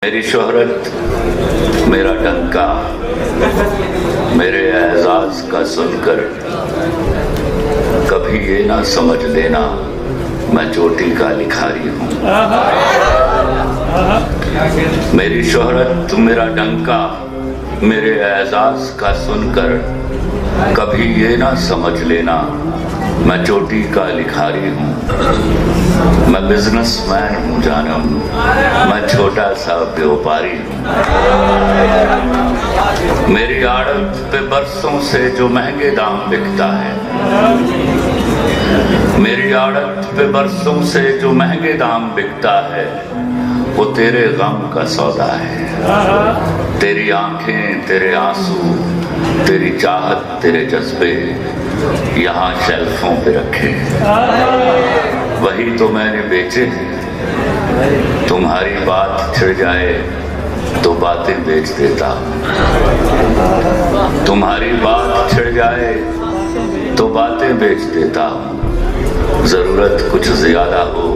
मेरी शोहरत, मेरा डंका, मेरे एजाज का सुनकर कभी ये ना समझ लेना मैं चोटी का लिखारी हूँ। मेरी शोहरत, मेरा डंका, मेरे एजाज का सुनकर कभी ये ना समझ लेना मैं चोटी का लिखारी हूँ। मैं बिजनेसमैन हूँ जानम, मैं छोटा सा व्यापारी हूँ। मेरी आड़त पे बरसों से जो महंगे दाम बिकता है, मेरी आड़त पे बरसों से जो महंगे दाम बिकता है, वो तेरे गम का सौदा है। तेरी आंखें, तेरे आंसू, तेरी चाहत, तेरे जज्बे यहाँ शेल्फों पे रखे, वही तो मैंने बेचे हैं। तुम्हारी बात छिड़ जाए तो बातें बेच देता, तुम्हारी बात छिड़ जाए तो बातें बेच देता, जरूरत कुछ ज्यादा हो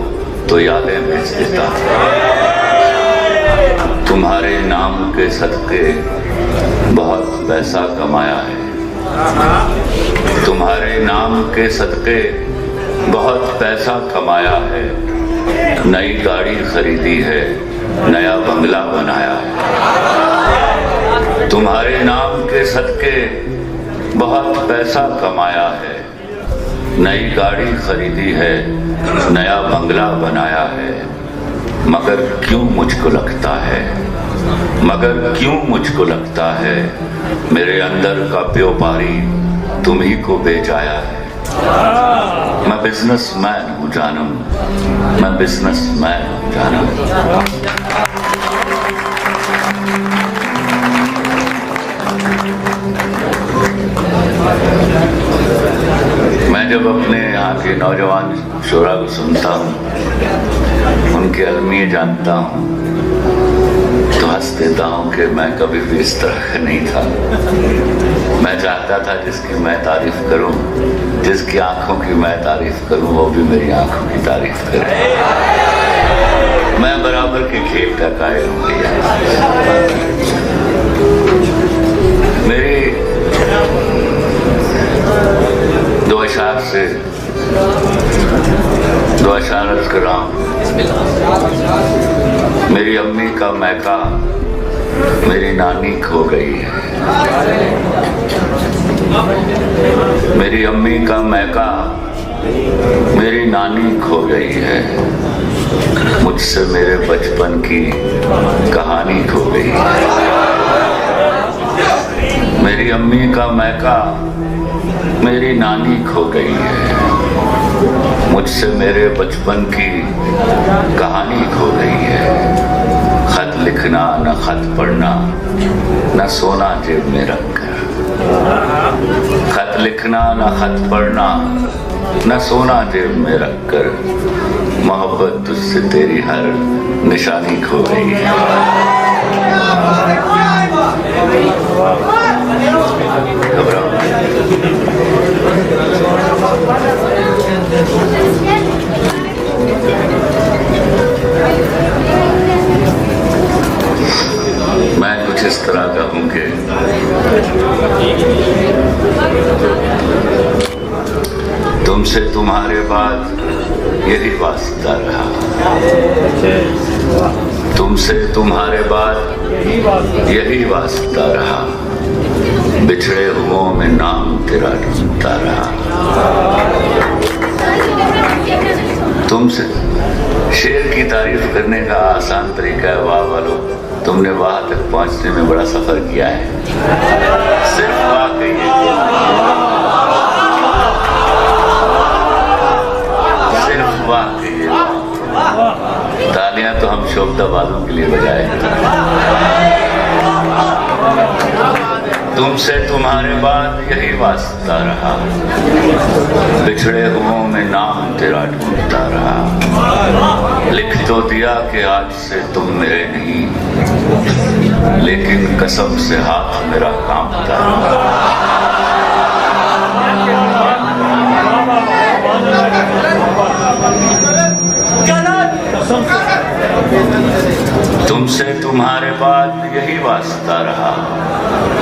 तो यादें बेच देता। तुम्हारे नाम के सदके बहुत पैसा कमाया है, तुम्हारे नाम के सदके बहुत पैसा कमाया है। नई गाड़ी खरीदी है, नया बंगला बनाया है। तुम्हारे नाम के सदके बहुत पैसा कमाया है, नई गाड़ी खरीदी है, नया बंगला बनाया है। मगर क्यों मुझको लगता है, मगर क्यों मुझको लगता है मेरे अंदर का व्यापारी तुम ही को बेच आया है। मैं बिजनेसमैन हूँ जानम, मैं बिजनेसमैन हूँ जानम। मैं जब अपने यहाँ के नौजवान शोरा को सुनता हूँ, उनके अलमिए जानता हूँ, तो हंस देता हूँ कि मैं कभी भी इस तरह का नहीं था। मैं चाहता था जिसकी मैं तारीफ करूं, जिसकी आंखों की मैं तारीफ करूं, वो भी मेरी आंखों की तारीफ करे। मैं बराबर के खेल का कायल हूं भैया। मेरी दो अशार से दो अशार अर्ज कर रहा हूं। मेरी अम्मी का मैका मेरी नानी खो गई है, मेरी अम्मी का मैका मेरी नानी खो गई है। मुझसे मेरे बचपन की कहानी खो गई है। मेरी अम्मी का मैका मेरी नानी खो गई है, मुझसे मेरे बचपन की कहानी खो गई है। खत लिखना न खत पढ़ना, न सोना जेब में रखकर। खत लिखना न खत पढ़ना, न सोना जेब में रखकर। मोहब्बत तुझसे तेरी हर निशानी खो गई है। घबराओ मैं कुछ इस तरह का हूं कि तुमसे तुम्हारे बाद यही वास्ता रहा, तुमसे तुम्हारे बाद यही वास्ता रहा। बिछड़े हुओं में नाम तेरा ढूंढता रहा। तुमसे शेर की तारीफ करने का आसान तरीका है, वाह वालों तुमने वहां तक पहुंचने में बड़ा सफर किया है। सिर्फ वाह कहिए, सिर्फ वाह कहिए। तालियां तो हम शोभताबाजों के लिए बजाए। तुमसे तुम्हारे बाद यही वास्ता रहा, बिछड़े हुओं में नाम तेरा ढूंढता रहा। लिख तो दिया कि आज से तुम मेरे नहीं, लेकिन कसम से हाथ मेरा कांपता रहा। तुमसे तुम्हारे बाद यही वास्ता रहा।